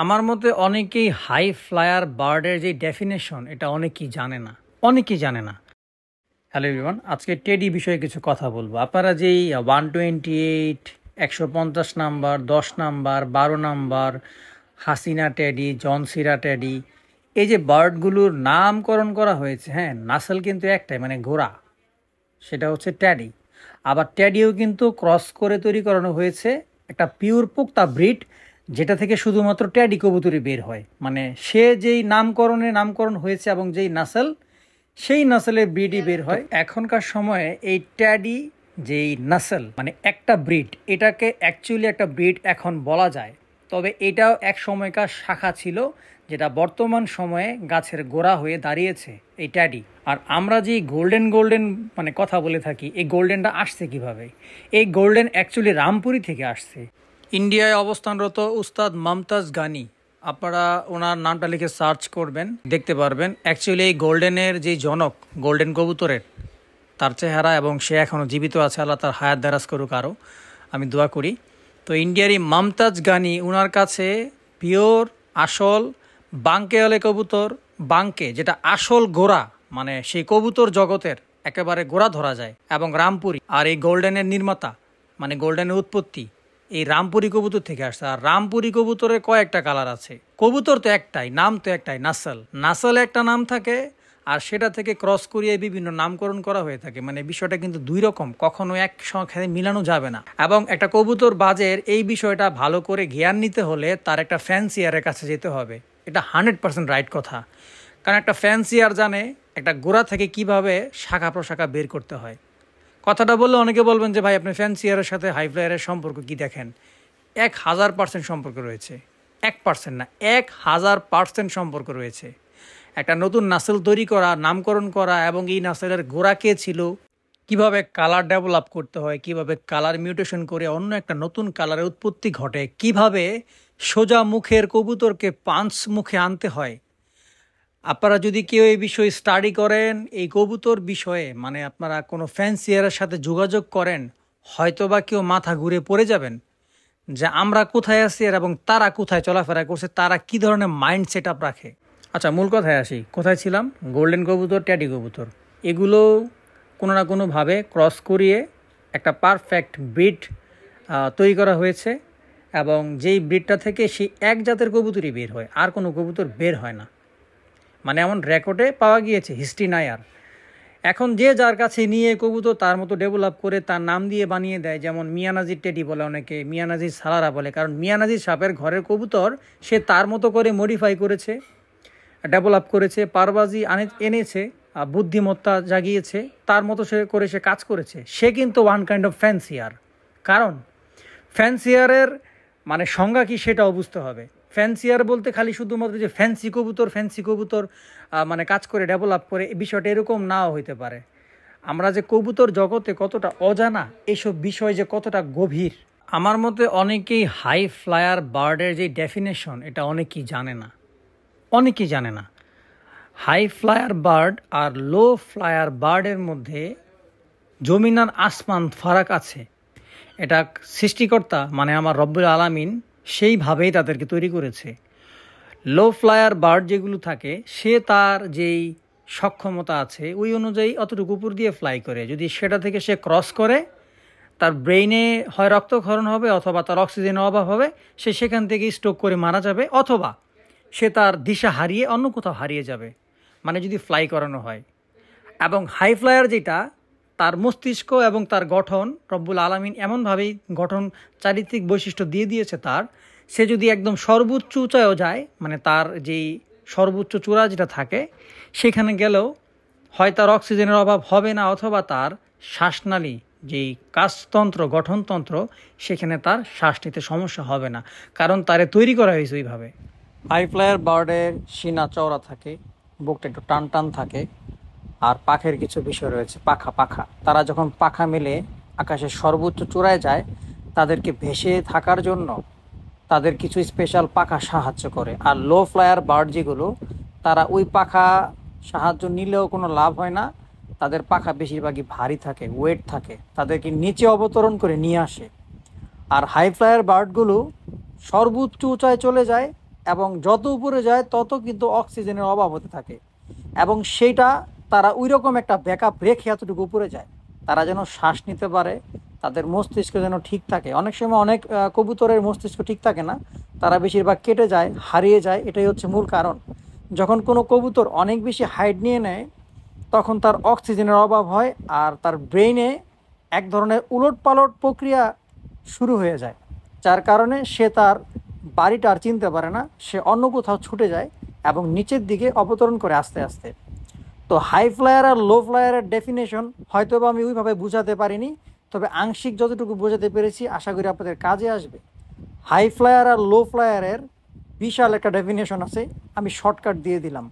আমার মতে অনেকেই হাই ফ্লায়ার বার্ডের যে ডেফিনেশন এটা অনেকেই জানে না। হ্যালো এভরিওয়ান, আজকে টেডি বিষয়ে কিছু কথা বলবো। আপনারা যেই 128, 150 number, 10 number, 12 number, Hasina teddy, জনসিরা টেডি, এই যে বার্ডগুলোর নামকরণ করা হয়েছে, হ্যাঁ, নাসল কিন্তু একটাই, মানে ঘোড়া, সেটা হচ্ছে ট্যাডি। আবার ট্যাডিও কিন্তু ক্রস করে তৈরি করানো হয়েছে একটা পিওর পোক্তা ব্রিড, যেটা থেকে শুধুমাত্র ট্যাডি কবুতরই বের হয়। মানে সে যেই নামকরণ হয়েছে এবং যেই নাসল, সেই নাসলের ব্রিডই বের হয়। এখনকার সময়ে এই ট্যাডি যেই নাসল, মানে একটা ব্রিড, এটাকে অ্যাকচুয়ালি একটা ব্রিড এখন বলা যায়। তবে এটাও এক সময়কার শাখা ছিল, যেটা বর্তমান সময়ে গাছের গোড়া হয়ে দাঁড়িয়েছে এই ট্যাডি। আর আমরা যে গোল্ডেন মানে কথা বলে থাকি, এই গোল্ডেনটা আসছে কিভাবে? এই গোল্ডেন অ্যাকচুয়ালি রামপুরি থেকে আসছে। ইন্ডিয়ায় অবস্থানরত উস্তাদ মমতাজ গানি, আপনারা ওনার নামটা লিখে সার্চ করবেন, দেখতে পারবেন অ্যাকচুয়ালি এই গোল্ডেনের যে জনক, গোল্ডেন কবুতরের, তার চেহারা, এবং সে এখনও জীবিত আছে। আল্লাহ তার হায়াত দারাজ করুক, আরও আমি দোয়া করি। তো ইন্ডিয়ার এই মমতাজ গানি, ওনার কাছে পিওর আসল বাঙ্কেওয়ালে কবুতর, বাঙ্কে যেটা আসল গোড়া, মানে সেই কবুতর জগতের একেবারে গোড়া ধরা যায়, এবং রামপুরি। আর এই গোল্ডেনের নির্মাতা, মানে গোল্ডেনের উৎপত্তি এই রামপুরি কবুতর থেকে আসছে। আর রামপুরি কবুতরের কয়েকটা কালার আছে। কবুতর তো একটাই, নাম তো একটাই, নাসল একটা নাম থাকে, আর সেটা থেকে ক্রস করিয়ে বিভিন্ন নামকরণ করা হয়ে থাকে। মানে বিষয়টা কিন্তু দুই রকম, কখনো এক সাথে মিলানো যাবে না। এবং একটা কবুতর বাজের এই বিষয়টা ভালো করে জ্ঞান নিতে হলে তার একটা ফ্যান্সিয়ারের কাছে যেতে হবে। এটা 100% রাইট কথা। কারণ একটা ফ্যান্সিয়ার জানে একটা গোড়া থেকে কিভাবে শাখা প্রশাখা বের করতে হয়। কথাটা বললে অনেকে বলবেন যে ভাই, আপনি ফ্যান্সিয়ারের সাথে হাই ফ্লায়ারের সম্পর্ক কি দেখেন? 1000% সম্পর্ক রয়েছে। 1% না, 1000% সম্পর্ক রয়েছে। একটা নতুন নাসল তৈরি করা, নামকরণ করা, এবং এই নাসলের গোড়া কে ছিল, কিভাবে কালার ডেভেলপ করতে হয়, কিভাবে কালার মিউটেশন করে অন্য একটা নতুন কালারের উৎপত্তি ঘটে, কিভাবে সোজা মুখের কবুতরকে পাঁচ মুখে আনতে হয়। আপনারা যদি কেউ এই বিষয়ে স্টাডি করেন, এই কবুতর বিষয়ে, মানে আপনারা কোনো ফ্যান্সিয়ারের সাথে যোগাযোগ করেন, হয়তোবা কেউ মাথা ঘুরে পড়ে যাবেন যে আমরা কোথায় আছি এবং তারা কোথায় চলাফেরা করছে, তারা কি ধরনের মাইন্ড সেট আপ রাখে। আচ্ছা, মূল কথায় আসি। কোথায় ছিলাম? গোল্ডেন কবুতর, ট্যাডি কবুতর, এগুলো কোনো না কোনোভাবে ক্রস করিয়ে একটা পারফেক্ট ব্রিড তৈরি করা হয়েছে, এবং যেই ব্রিডটা থেকে সেই এক জাতের কবুতরই বের হয়, আর কোনো কবুতর বের হয় না। মানে এমন রেকর্ডে পাওয়া গিয়েছে, হিস্ট্রি নাই আর। এখন যে যার কাছে নিয়ে কবুতর তার মতো ডেভেলপ করে তার নাম দিয়ে বানিয়ে দেয়। যেমন মিয়ানাজির টেডি বলে অনেকে, মিয়ানাজির সালারা বলে, কারণ মিয়ানাজির সাপের ঘরের কবুতর সে তার মতো করে মডিফাই করেছে, ডেভেলপ করেছে, পারবাজি এনেছে, বুদ্ধিমত্তা জাগিয়েছে, তার মতো সে কাজ করেছে। সে কিন্তু ওয়ান কাইন্ড অফ ফ্যান্সিয়ার। কারণ ফ্যান্সিয়ারের মানে সংজ্ঞা কি সেটাও বুঝতে হবে। ফ্যান্সিয়ার বলতে খালি শুধুমাত্র যে ফ্যান্সি কবুতর মানে কাজ করে ডেভেলপ করে, এই বিষয়টা এরকম নাও হইতে পারে। আমরা যে কবুতর জগতে কতটা অজানা, এইসব বিষয় যে কতটা গভীর। আমার মতে অনেকেই হাই ফ্লায়ার বার্ডের যে ডেফিনেশন এটা অনেকেই জানে না। হাই ফ্লায়ার বার্ড আর লো ফ্লায়ার বার্ডের মধ্যে জমিন আর আসমান ফারাক আছে। এটা সৃষ্টিকর্তা, মানে আমার রব্বুল আলামিন, সেইভাবেই তাদেরকে তৈরি করেছে। লো ফ্লায়ার বার্ড যেগুলো থাকে, সে তার যেই সক্ষমতা আছে ওই অনুযায়ী অতটুকু উপর দিয়ে ফ্লাই করে। যদি সেটা থেকে সে ক্রস করে, তার ব্রেইনে হয় রক্তক্ষরণ হবে, অথবা তার অক্সিজেনের অভাব হবে, সে সেখান থেকে স্ট্রোক করে মারা যাবে, অথবা সে তার দিশা হারিয়ে অন্য কোথাও হারিয়ে যাবে, মানে যদি ফ্লাই করানো হয়। এবং হাই ফ্লায়ার যেটা, তার মস্তিষ্ক এবং তার গঠন রব্বুল আলামিন এমনভাবেই গঠন চারিত্রিক বৈশিষ্ট্য দিয়ে দিয়েছে তার, সে যদি একদম সর্বোচ্চ উঁচায়ও যায়, মানে তার যেই সর্বোচ্চ চূড়া যেটা থাকে, সেখানে গেলেও হয় তার অক্সিজেনের অভাব হবে না, অথবা তার শ্বাসনালী যেই কাজতন্ত্র, গঠনতন্ত্র, সেখানে তার শ্বাস নিতে সমস্যা হবে না, কারণ তারে তৈরি করা হয়েছে ওইভাবে। হাই ফ্লায়ার বার্ডের সিনা চওড়া থাকে, বুকটা একটু টান টান থাকে, আর পাখের কিছু বিষয় রয়েছে, পাখা। তারা যখন পাখা মেলে আকাশের সর্বোচ্চ চূড়ায় যায়, তাদেরকে ভেসে থাকার জন্য তাদের কিছু স্পেশাল পাখা সাহায্য করে। আর লো ফ্লায়ার বার্ড যেগুলো, তারা ওই পাখা সাহায্য নিলেও কোনো লাভ হয় না, তাদের পাখা বেশিরভাগই ভারী থাকে, ওয়েট থাকে, তাদেরকে নিচে অবতরণ করে নিয়ে আসে। আর হাই ফ্লায়ার বার্ডগুলো সর্বোচ্চ উঁচায় চলে যায় এবং যত উপরে যায় তত কিন্তু অক্সিজেনের অভাব হতে থাকে, এবং সেইটা তারা ওই রকম একটা ব্যাকআপ রেখে এতটুকু উপরে যায়, তারা যেন শ্বাস নিতে পারে, তাদের মস্তিষ্ক যেন ঠিক থাকে। অনেক সময় অনেক কবুতরের মস্তিষ্ক ঠিক থাকে না, তারা বেশিরভাগ কেটে যায়, হারিয়ে যায়। এটাই হচ্ছে মূল কারণ। যখন কোনো কবুতর অনেক বেশি হাইট নিয়ে নেয় তখন তার অক্সিজেনের অভাব হয়, আর তার ব্রেইনে এক ধরনের উলটপালট প্রক্রিয়া শুরু হয়ে যায়, যার কারণে সে তার বাড়িটা আর চিনতে পারে না, সে অন্য কোথাও ছুটে যায় এবং নিচের দিকে অবতরণ করে আস্তে আস্তে। তো হাই ফ্লায়ার আর লো ফ্লায়ারের ডেফিনেশন হয়তো বা আমি ওইভাবে বোঝাতে পারিনি, তবে আংশিক যতটুকু বোঝাতে পেরেছি আশা করি আপনাদের কাজে আসবে। হাই ফ্লায়ার আর লো ফ্লায়ারের বিশাল একটা ডেফিনেশন আছে, আমি শর্টকাট দিয়ে দিলাম।